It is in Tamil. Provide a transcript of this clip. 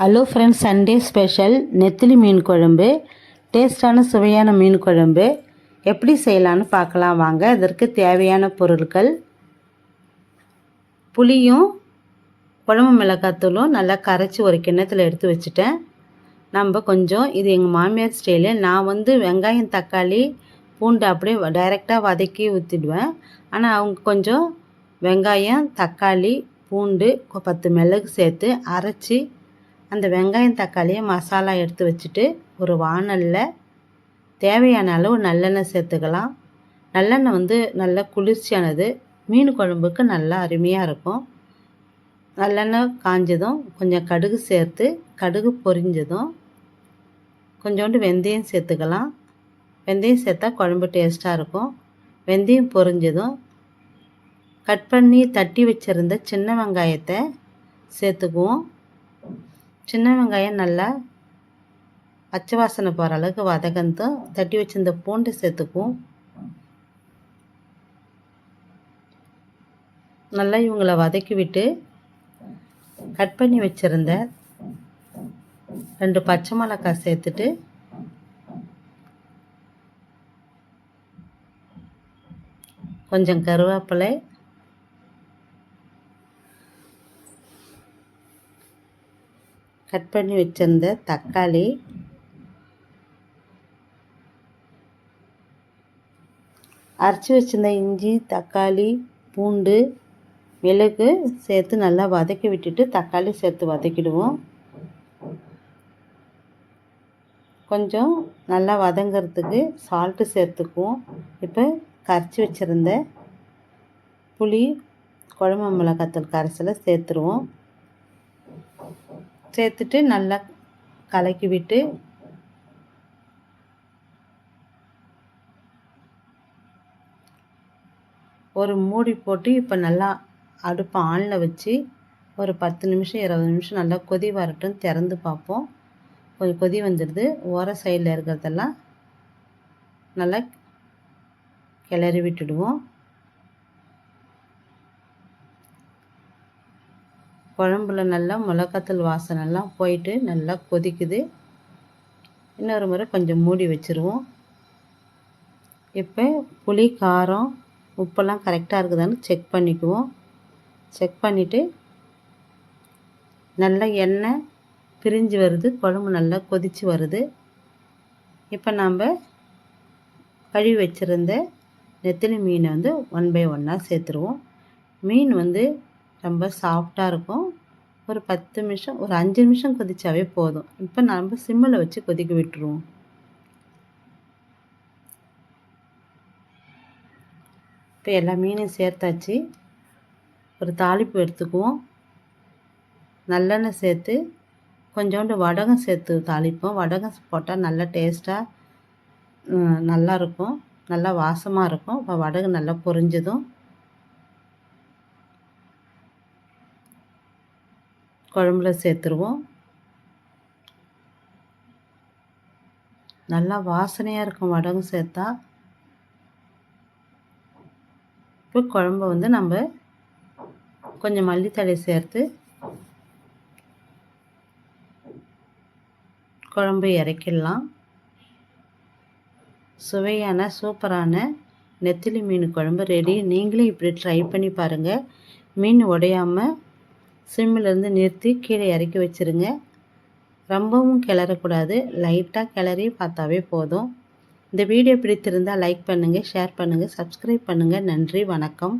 ஹலோ ஃப்ரெண்ட்ஸ், சண்டே ஸ்பெஷல் நெத்திலி மீன் குழம்பு, டேஸ்டான சுவையான மீன் குழம்பு எப்படி செய்யலான்னு பார்க்கலாம் வாங்க. இதற்கு தேவையான பொருட்கள்: புளியும் குழம்பு மிளகாத்தூளும் நல்லா கரைச்சி ஒரு கிண்ணத்தில் எடுத்து வச்சுட்டேன். நம்ம கொஞ்சம் இது எங்கள் மாமியார் ஸ்டைலு. நான் வெங்காயம் தக்காளி பூண்டு அப்படியே டைரெக்டாக வதக்கி ஊற்றிடுவேன். ஆனால் அவங்க கொஞ்சம் வெங்காயம் தக்காளி பூண்டு 10 மிளகு சேர்த்து அரைச்சி அந்த வெங்காயம் தக்காளியை மசாலா எடுத்து வச்சுட்டு ஒரு வாணலில் தேவையான அளவு நல்லெண்ணெய் சேர்த்துக்கலாம். நல்லெண்ணெய் நல்லா குளிர்ச்சியானது, மீன் குழம்புக்கு நல்லா அருமையாக இருக்கும். நல்லெண்ணெய் காஞ்சதும் கொஞ்சம் கடுகு சேர்த்து, கடுகு பொரிஞ்சதும் கொஞ்சோண்டு வெந்தயம் சேர்த்துக்கலாம். வெந்தயம் சேர்த்தா குழம்பு டேஸ்ட்டாக இருக்கும். வெந்தயம் பொரிஞ்சதும் கட் பண்ணி தட்டி வச்சுருந்த சின்ன வெங்காயத்தை சேர்த்துக்குவோம். சின்ன வெங்காயம் நல்லா பச்சை வாசனை போகிற அளவுக்கு வதக்கந்தும் தட்டி வச்சிருந்த பூண்டு சேர்த்துக்குவோம். நல்லா இவங்களை வதக்கி விட்டு கட் பண்ணி வச்சுருந்த 2 பச்சை மிளகாய் சேர்த்துட்டு கொஞ்சம் கருவேப்பிலை, கட் பண்ணி வச்சிருந்த தக்காளி, அரைச்சி வச்சிருந்த இஞ்சி தக்காளி பூண்டு மிளகு சேர்த்து நல்லா வதக்கி விட்டுட்டு தக்காளி சேர்த்து வதக்கிடுவோம். கொஞ்சம் நல்லா வதங்கிறதுக்கு சால்ட்டு சேர்த்துக்குவோம். இப்போ கரைச்சி வச்சுருந்த புளி குழம்பு மிளகாத்தூள் கரைசலை சேர்த்துருவோம். சேர்த்துட்டு நல்லா கலக்கி விட்டு ஒரு மூடி போட்டு இப்போ நல்லா அடுப்பை ஆனில் வச்சு ஒரு 10 நிமிஷம் 20 நிமிஷம் நல்லா கொதி வரட்டும். திறந்து பார்ப்போம். கொஞ்சம் கொதி வந்துடுது. ஓர சைடில் இருக்கிறதெல்லாம் நல்லா கிளறி விட்டுடுவோம். குழம்புல நல்லா மிளகாத்தூள் வாசனைலாம் போயிட்டு நல்லா கொதிக்குது. இன்னொரு முறை கொஞ்சம் மூடி வச்சுருவோம். இப்போ புளி காரம் உப்பெல்லாம் கரெக்டாக இருக்குதான்னு செக் பண்ணிக்குவோம். செக் பண்ணிவிட்டு நல்லா எண்ணெய் பிரிஞ்சு வருது, குழம்பு நல்லா கொதித்து வருது. இப்போ நாம் கழுவி வச்சுருந்த நெத்திலி மீனை 1 பை 1 சேர்த்துருவோம். மீன் ரொம்ப சாஃப்டாக இருக்கும். ஒரு 10 நிமிஷம் ஒரு 5 நிமிஷம் கொதிச்சாவே போதும். இப்போ நம்ம சிம்மில் வச்சு கொதிக்க விட்டுருவோம். இப்போ எல்லா மீனையும் சேர்த்தாச்சு. ஒரு தாளிப்பு எடுத்துக்குவோம். நல்லெண்ணெய் சேர்த்து கொஞ்சோண்டு வடகம் சேர்த்து தாளிப்போம். வடகம் போட்டால் நல்லா டேஸ்ட்டாக நல்லாயிருக்கும், நல்லா வாசமாக இருக்கும். இப்போ வடகம் நல்லா பொரிஞ்சதும் குழம்புல சேர்த்துருவோம். நல்லா வாசனையாக இருக்கும் வடகம் சேர்த்தா. இப்போ குழம்பு நம்ம கொஞ்சம் மல்லித்தழை சேர்த்து குழம்பு இறக்கிடலாம். சுவையான சூப்பரான நெத்திலி மீன் குழம்பு ரெடி. நீங்களும் இப்படி ட்ரை பண்ணி பாருங்கள். மீன் உடையாமல் சிம்மிலேருந்து நிறுத்தி கீழே இறக்கி வச்சுருங்க. ரொம்பவும் கிளறக்கூடாது, லைட்டாக கிளறி பார்த்தாவே போதும். இந்த வீடியோ பிடித்திருந்தால் லைக் பண்ணுங்கள், ஷேர் பண்ணுங்கள், சப்ஸ்கிரைப் பண்ணுங்கள். நன்றி, வணக்கம்.